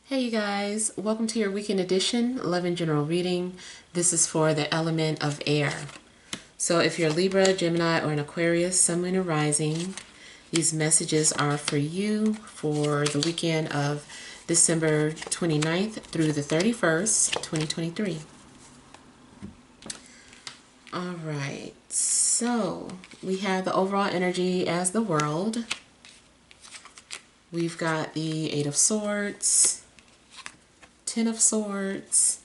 Hey you guys, welcome to your weekend edition, Love and General reading. This is for the element of air. So if you're Libra, Gemini, or an Aquarius, Sun, Moon, or Rising, these messages are for you for the weekend of December 29th through the 31st, 2023. All right, so we have the overall energy as the World. We've got the Eight of Swords, Ten of Swords.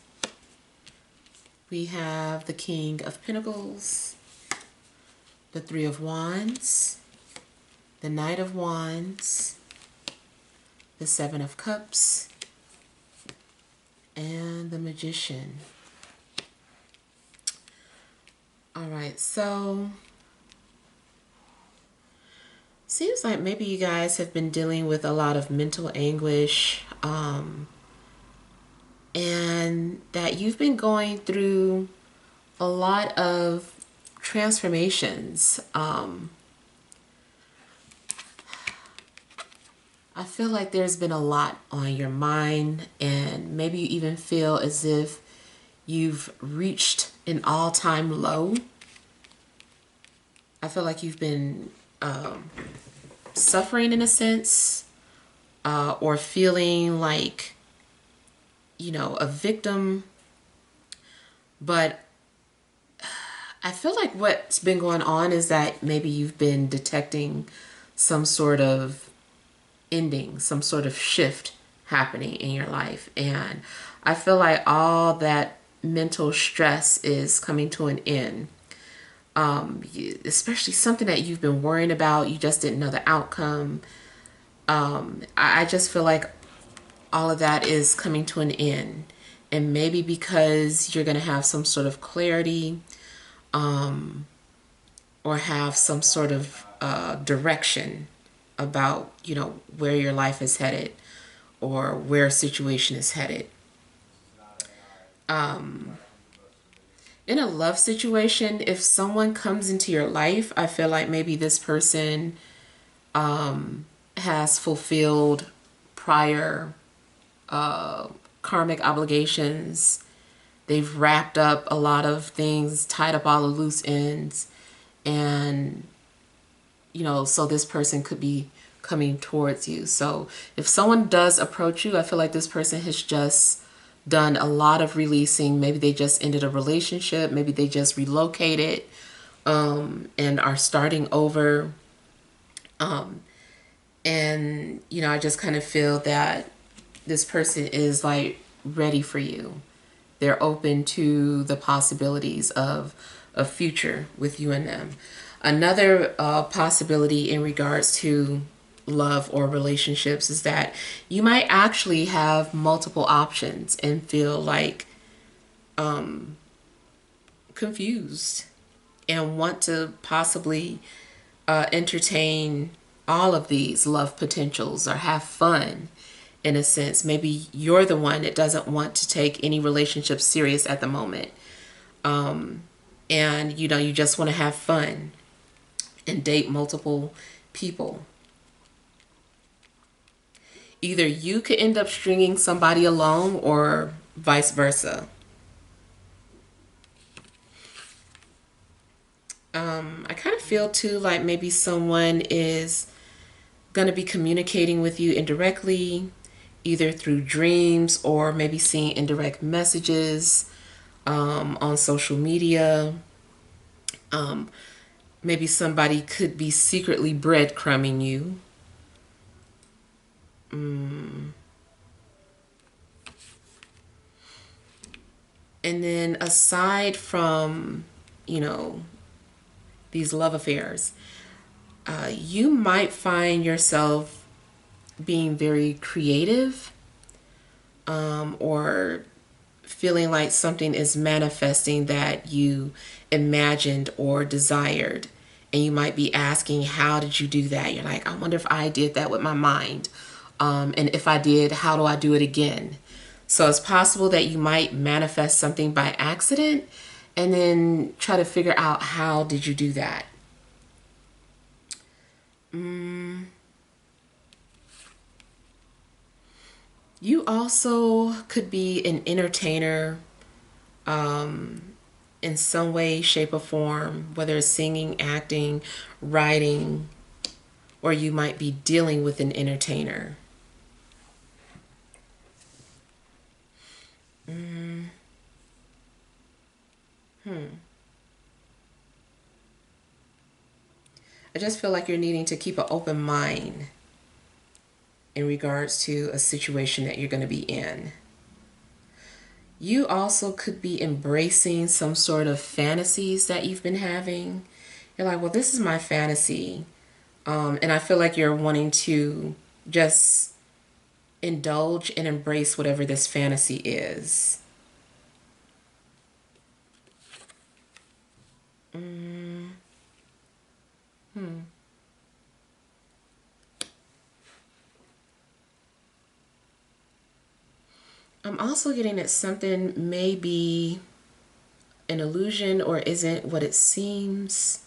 We have the King of Pentacles, the Three of Wands, the Knight of Wands, the Seven of Cups, and the Magician. All right, so seems like maybe you guys have been dealing with a lot of mental anguish, and that you've been going through a lot of transformations. I feel like there's been a lot on your mind, and maybe you even feel as if you've reached an all-time low. I feel like you've been suffering in a sense, or feeling like, you know, a victim. But I feel like what's been going on is that maybe you've been detecting some sort of ending, some sort of shift happening in your life. And I feel like all that mental stress is coming to an end. Especially something that you've been worrying about, you just didn't know the outcome. I just feel like all of that is coming to an end. And maybe because you're going to have some sort of clarity, or have some sort of direction about, you know, where your life is headed or where a situation is headed. In a love situation, if someone comes into your life, I feel like maybe this person has fulfilled prior karmic obligations. They've wrapped up a lot of things, tied up all the loose ends, and, you know, so this person could be coming towards you. So if someone does approach you, I feel like this person has just done a lot of releasing. Maybe they just ended a relationship. Maybe they just relocated, and are starting over. And, you know, I just kind of feel that this person is like ready for you. They're open to the possibilities of a future with you and them. Another possibility in regards to love or relationships is that you might actually have multiple options and feel like confused and want to possibly entertain all of these love potentials or have fun in a sense. Maybe you're the one that doesn't want to take any relationship serious at the moment. And, you know, you just want to have fun and date multiple people. Either you could end up stringing somebody along or vice versa. I kind of feel too like maybe someone is going to be communicating with you indirectly, either through dreams or maybe seeing indirect messages on social media. Maybe somebody could be secretly breadcrumbing you. And then aside from, you know, these love affairs, you might find yourself being very creative, or feeling like something is manifesting that you imagined or desired. And you might be asking, how did you do that? You're like, I wonder if I did that with my mind. And if I did, how do I do it again? So it's possible that you might manifest something by accident and then try to figure out, how did you do that? You also could be an entertainer in some way, shape, or form, whether it's singing, acting, writing, or you might be dealing with an entertainer. I just feel like you're needing to keep an open mind in regards to a situation that you're going to be in. You also could be embracing some sort of fantasies that you've been having. You're like, well, this is my fantasy. And I feel like you're wanting to just indulge and embrace whatever this fantasy is. I'm also getting that something may be an illusion or isn't what it seems.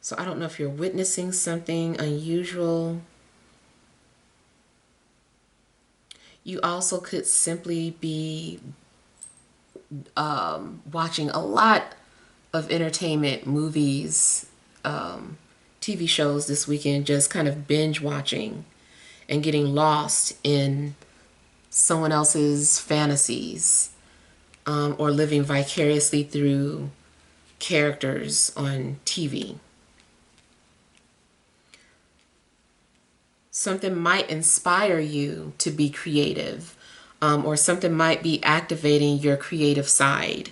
So I don't know if you're witnessing something unusual. You also could simply be watching a lot of entertainment, movies, TV shows this weekend, just kind of binge watching and getting lost in someone else's fantasies, or living vicariously through characters on TV. Something might inspire you to be creative, or something might be activating your creative side.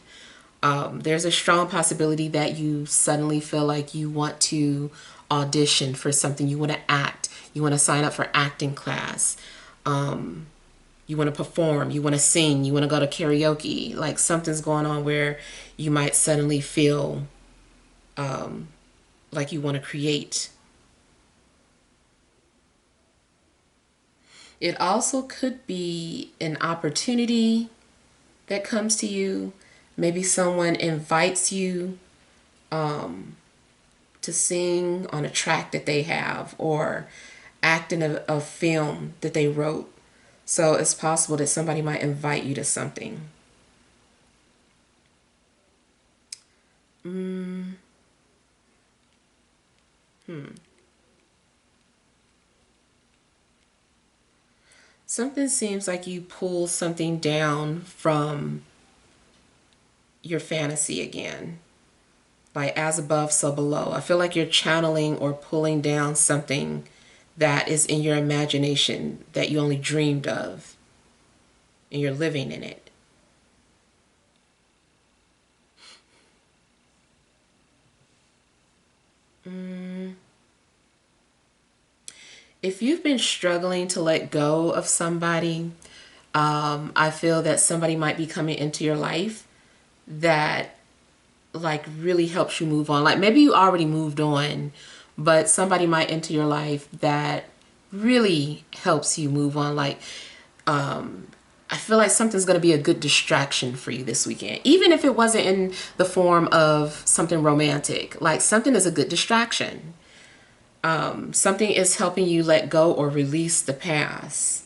There's a strong possibility that you suddenly feel like you want to audition for something, you want to act, you want to sign up for acting class, you want to perform, you want to sing, you want to go to karaoke. Like something's going on where you might suddenly feel like you want to create. It also could be an opportunity that comes to you. Maybe someone invites you to sing on a track that they have or act in a film that they wrote. So it's possible that somebody might invite you to something. Something seems like you pull something down from your fantasy again. Like as above, so below. I feel like you're channeling or pulling down something that is in your imagination that you only dreamed of, and you're living in it. If you've been struggling to let go of somebody, I feel that somebody might be coming into your life that like really helps you move on. Like maybe you already moved on, but somebody might enter your life that really helps you move on. Like I feel like something's going to be a good distraction for you this weekend, even if it wasn't in the form of something romantic. Like something is a good distraction. Something is helping you let go or release the past.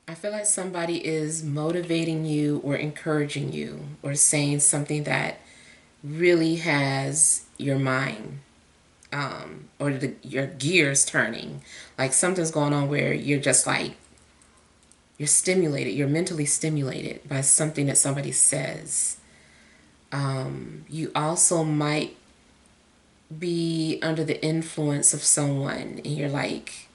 I feel like somebody is motivating you or encouraging you or saying something that really has your mind, or your gears turning. Like something's going on where you're just like, you're stimulated, you're mentally stimulated by something that somebody says. You also might be under the influence of someone and you're like,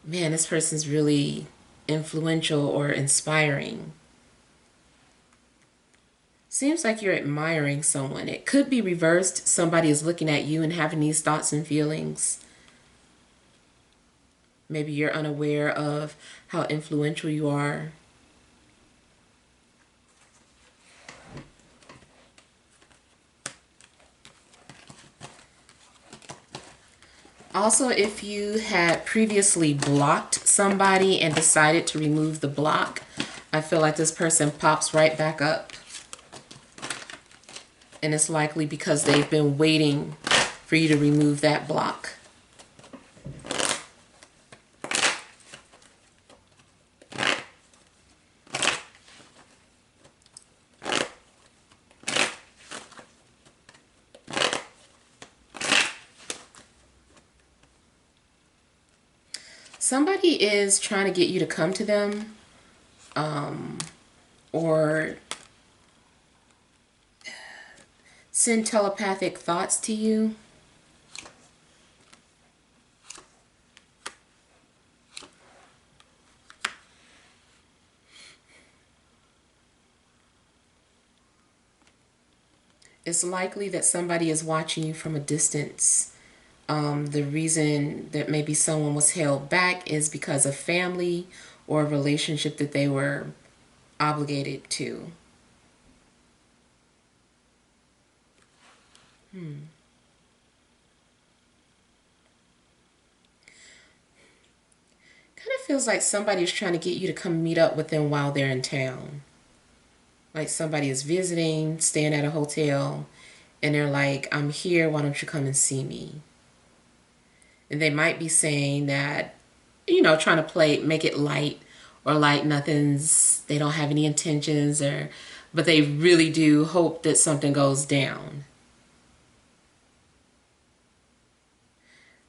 man, this person's really influential or inspiring. Seems like you're admiring someone. It could be reversed. Somebody is looking at you and having these thoughts and feelings. Maybe you're unaware of how influential you are. Also, if you had previously blocked somebody and decided to remove the block, I feel like this person pops right back up. And it's likely because they've been waiting for you to remove that block. Somebody is trying to get you to come to them, or send telepathic thoughts to you. It's likely that somebody is watching you from a distance. The reason that maybe someone was held back is because of family or a relationship that they were obligated to. Kind of feels like somebody is trying to get you to come meet up with them while they're in town. Like somebody is visiting, staying at a hotel, and they're like, I'm here, why don't you come and see me? And they might be saying that, trying to make it light, or like they don't have any intentions, but they really do hope that something goes down.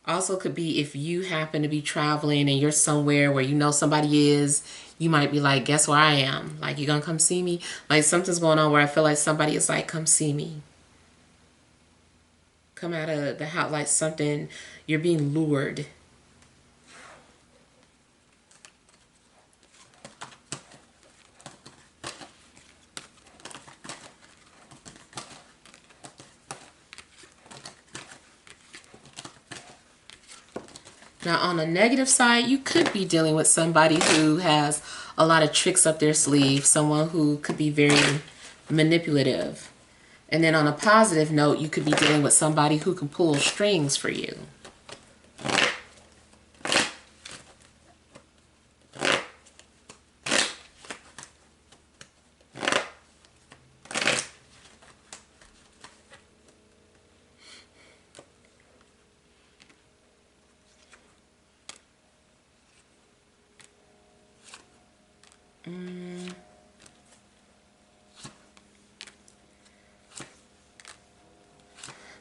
Also could be if you happen to be traveling and you're somewhere where you know somebody is, you might be like, guess where I am? Like, you gonna come see me? Like, something's going on where I feel like somebody is like, come see me. Come out of the house, like something, you're being lured. Now, on the negative side, you could be dealing with somebody who has a lot of tricks up their sleeve, someone who could be very manipulative. And then on a positive note, you could be dealing with somebody who can pull strings for you.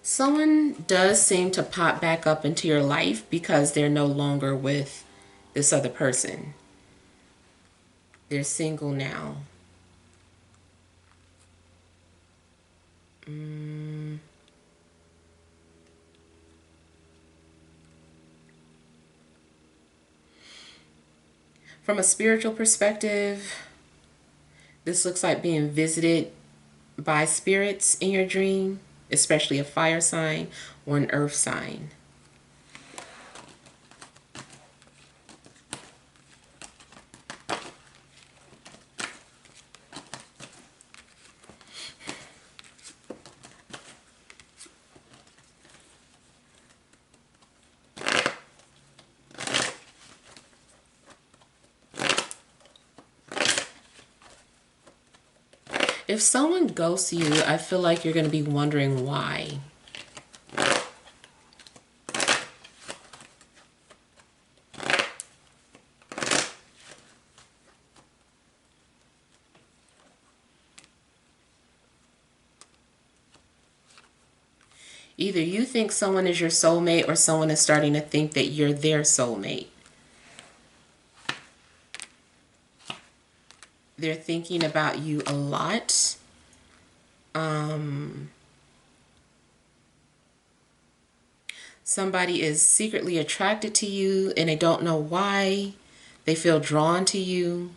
Someone does seem to pop back up into your life because they're no longer with this other person. They're single now. From a spiritual perspective, this looks like being visited by spirits in your dream, especially a fire sign or an earth sign. If someone ghosts you, I feel like you're going to be wondering why. Either you think someone is your soulmate or someone is starting to think that you're their soulmate. They're thinking about you a lot. Somebody is secretly attracted to you and they don't know why. They feel drawn to you.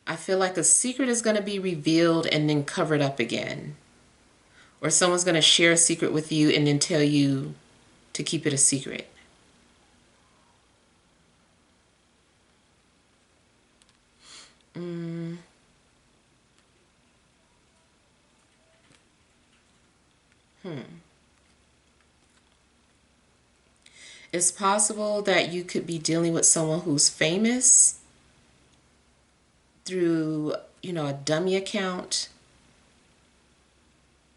I feel like a secret is going to be revealed and then covered up again. Or someone's going to share a secret with you and then tell you to keep it a secret. It's possible that you could be dealing with someone who's famous through, a dummy account,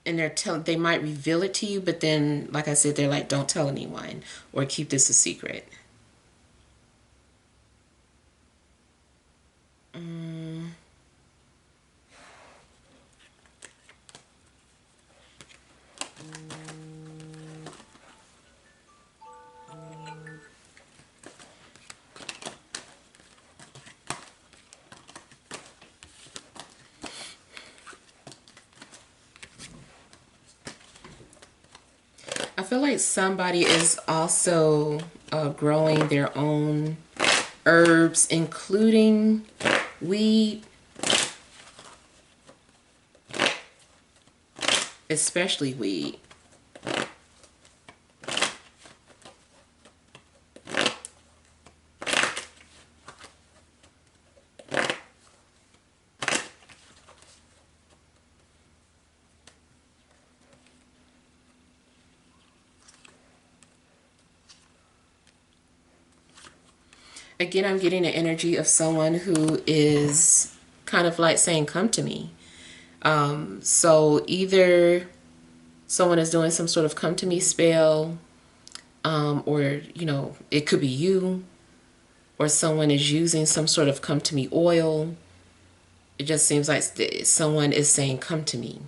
and they might reveal it to you, but then, like I said, they're like, don't tell anyone or keep this a secret. I feel like somebody is also growing their own herbs, including weed, especially weed. Again, I'm getting the energy of someone who is kind of like saying, come to me. So either someone is doing some sort of come to me spell, or, it could be you, or someone is using some sort of come to me oil. It just seems like someone is saying, come to me.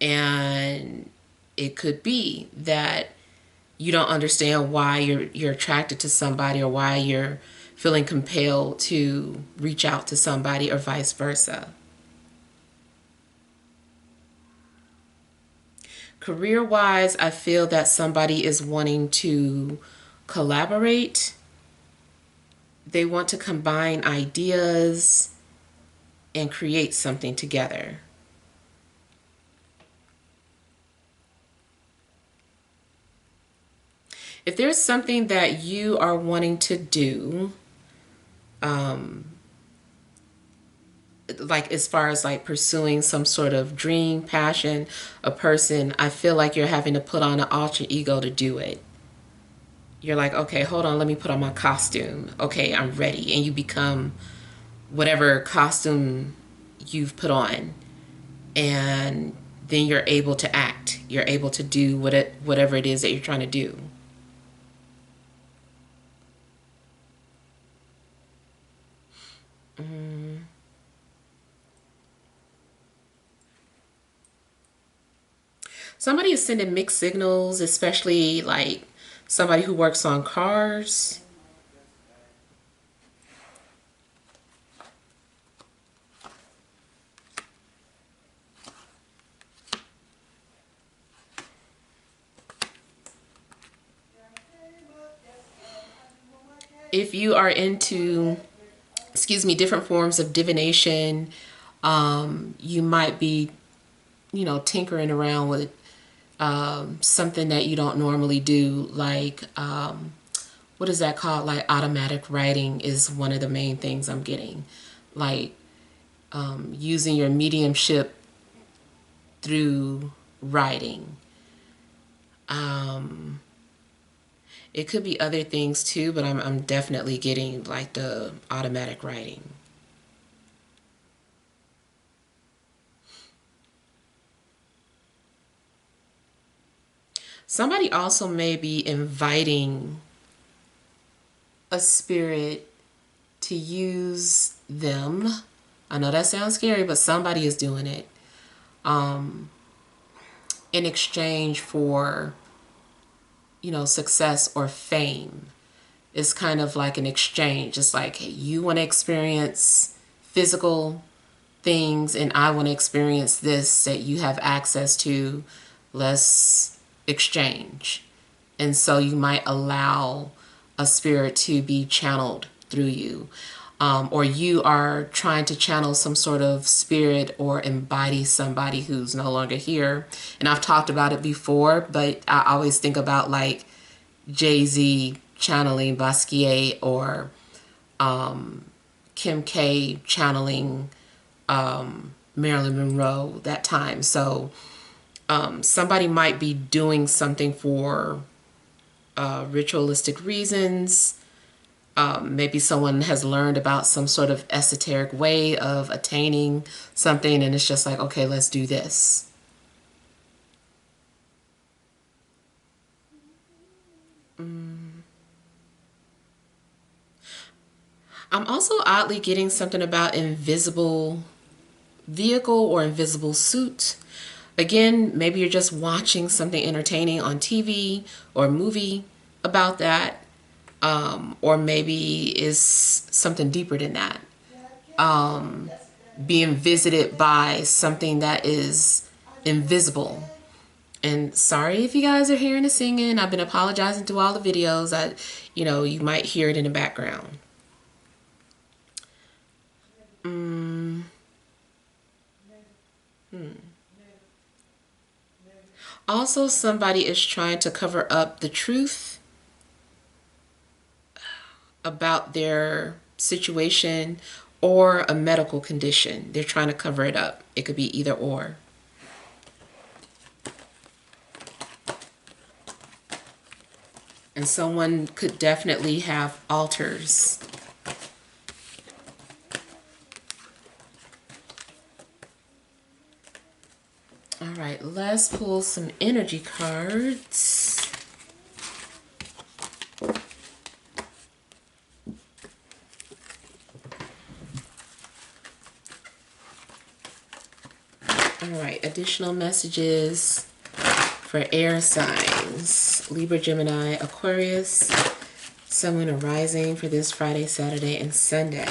And it could be that you don't understand why you're attracted to somebody, or why you're feeling compelled to reach out to somebody, or vice versa. Career-wise, I feel that somebody is wanting to collaborate. They want to combine ideas and create something together. If there's something that you are wanting to do, like as far as like pursuing some sort of dream, passion, a person, I feel like you're having to put on an alter ego to do it. You're like, okay, hold on, let me put on my costume. Okay, I'm ready. And you become whatever costume you've put on. And then you're able to act. You're able to do whatever it is that you're trying to do. Somebody is sending mixed signals, especially like somebody who works on cars. If you are into, different forms of divination, you might be, tinkering around with something that you don't normally do, like what is that called? Like automatic writing is one of the main things I'm getting. Like using your mediumship through writing. It could be other things too, but I'm definitely getting like the automatic writing. Somebody also may be inviting a spirit to use them. I know that sounds scary, but somebody is doing it in exchange for, success or fame. It's kind of like an exchange. It's like, hey, you want to experience physical things and I want to experience this that you have access to. Let's exchange. And so you might allow a spirit to be channeled through you. Or you are trying to channel some sort of spirit or embody somebody who's no longer here. And I've talked about it before, but I always think about like Jay-Z channeling Basquiat, or Kim K channeling Marilyn Monroe that time. So somebody might be doing something for ritualistic reasons. Maybe someone has learned about some sort of esoteric way of attaining something, and it's just like, okay, let's do this. I'm also oddly getting something about invisible vehicle or invisible suit. Again, maybe you're just watching something entertaining on TV or movie about that. Or maybe is something deeper than that. Being visited by something that is invisible. And sorry if you guys are hearing the singing. I've been apologizing through all the videos. You might hear it in the background. Also, somebody is trying to cover up the truth about their situation or a medical condition. They're trying to cover it up. It could be either or. And someone could definitely have altars. All right, let's pull some energy cards. All right, additional messages for air signs: Libra, Gemini, Aquarius, Sun, Moon, and Rising for this Friday, Saturday, and Sunday.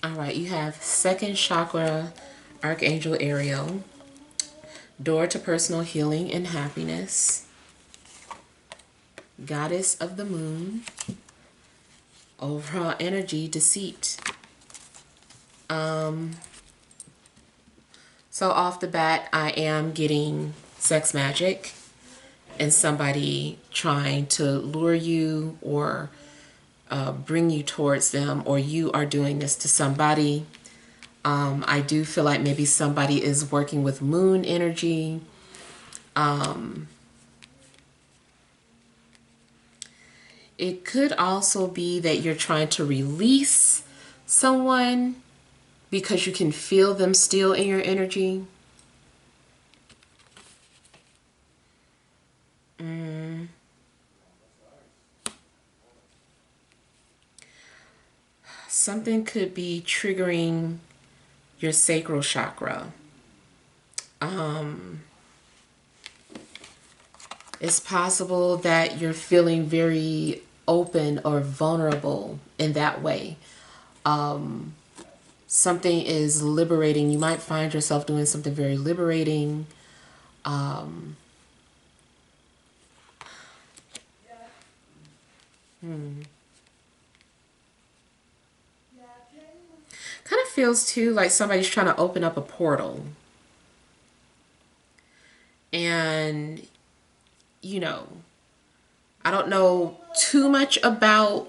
All right, you have second chakra, Archangel Ariel, door to personal healing and happiness, goddess of the moon, overall energy, deceit. So off the bat, I am getting sex magic and somebody trying to lure you or bring you towards them, or you are doing this to somebody. I do feel like maybe somebody is working with moon energy. It could also be that you're trying to release someone because you can feel them still in your energy. Something could be triggering your sacral chakra. It's possible that you're feeling very open or vulnerable in that way. Something is liberating. You might find yourself doing something very liberating. Kind of feels too like somebody's trying to open up a portal. And, I don't know too much about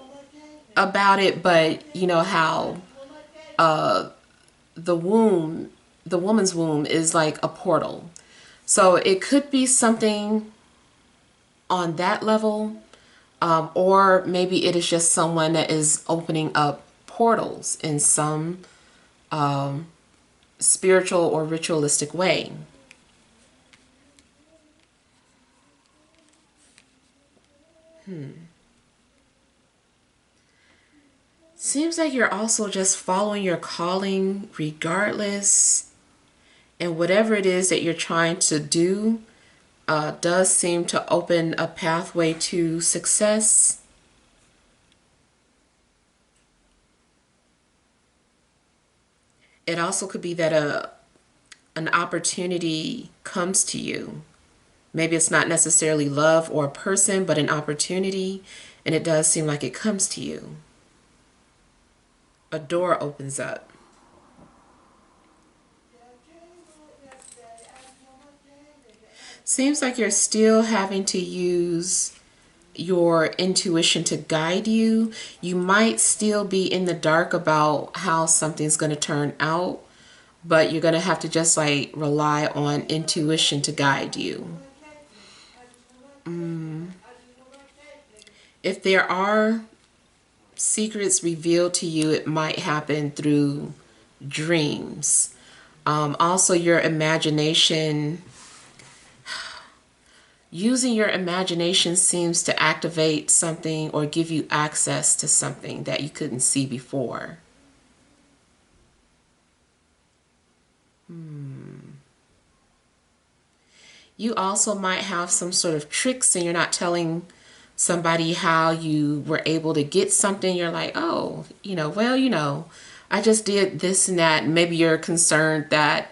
it, but you know how the woman's womb is like a portal. So it could be something on that level, or maybe it is just someone that is opening up portals in some spiritual or ritualistic way. Seems like you're also just following your calling regardless. And whatever it is that you're trying to do does seem to open a pathway to success. It also could be that an opportunity comes to you. Maybe it's not necessarily love or a person, but an opportunity, and it does seem like it comes to you. A door opens up. Seems like you're still having to use your intuition to guide you. You might still be in the dark about how something's going to turn out, but you're going to have to just like rely on intuition to guide you. If there are secrets revealed to you, it might happen through dreams. Also, your imagination, using your imagination seems to activate something or give you access to something that you couldn't see before. You also might have some sort of tricks and you're not telling somebody how you were able to get something. You're like, oh, I just did this and that. Maybe you're concerned that,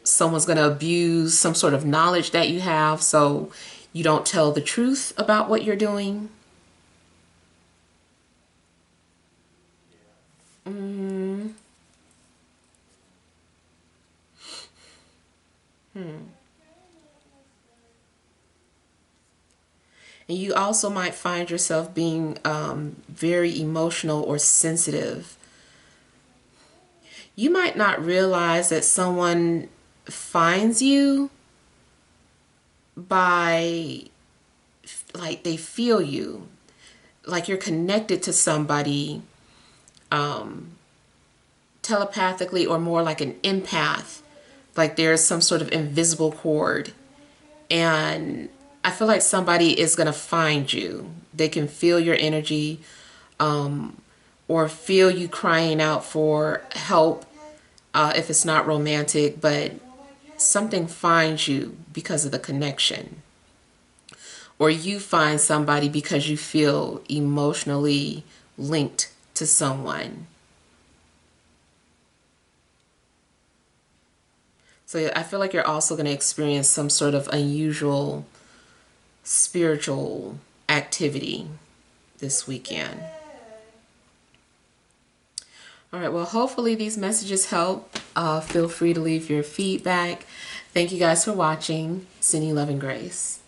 someone's going to abuse some sort of knowledge that you have, so you don't tell the truth about what you're doing. And you also might find yourself being very emotional or sensitive. You might not realize that someone finds you by, like, they feel you. Like you're connected to somebody telepathically or more like an empath. Like there's some sort of invisible cord. And I feel like somebody is going to find you. They can feel your energy or feel you crying out for help if it's not romantic, but something finds you because of the connection. Or you find somebody because you feel emotionally linked to someone. So I feel like you're also going to experience some sort of unusual spiritual activity this weekend. All right, well, hopefully these messages help. Feel free to leave your feedback. Thank you guys for watching. Sending love and grace.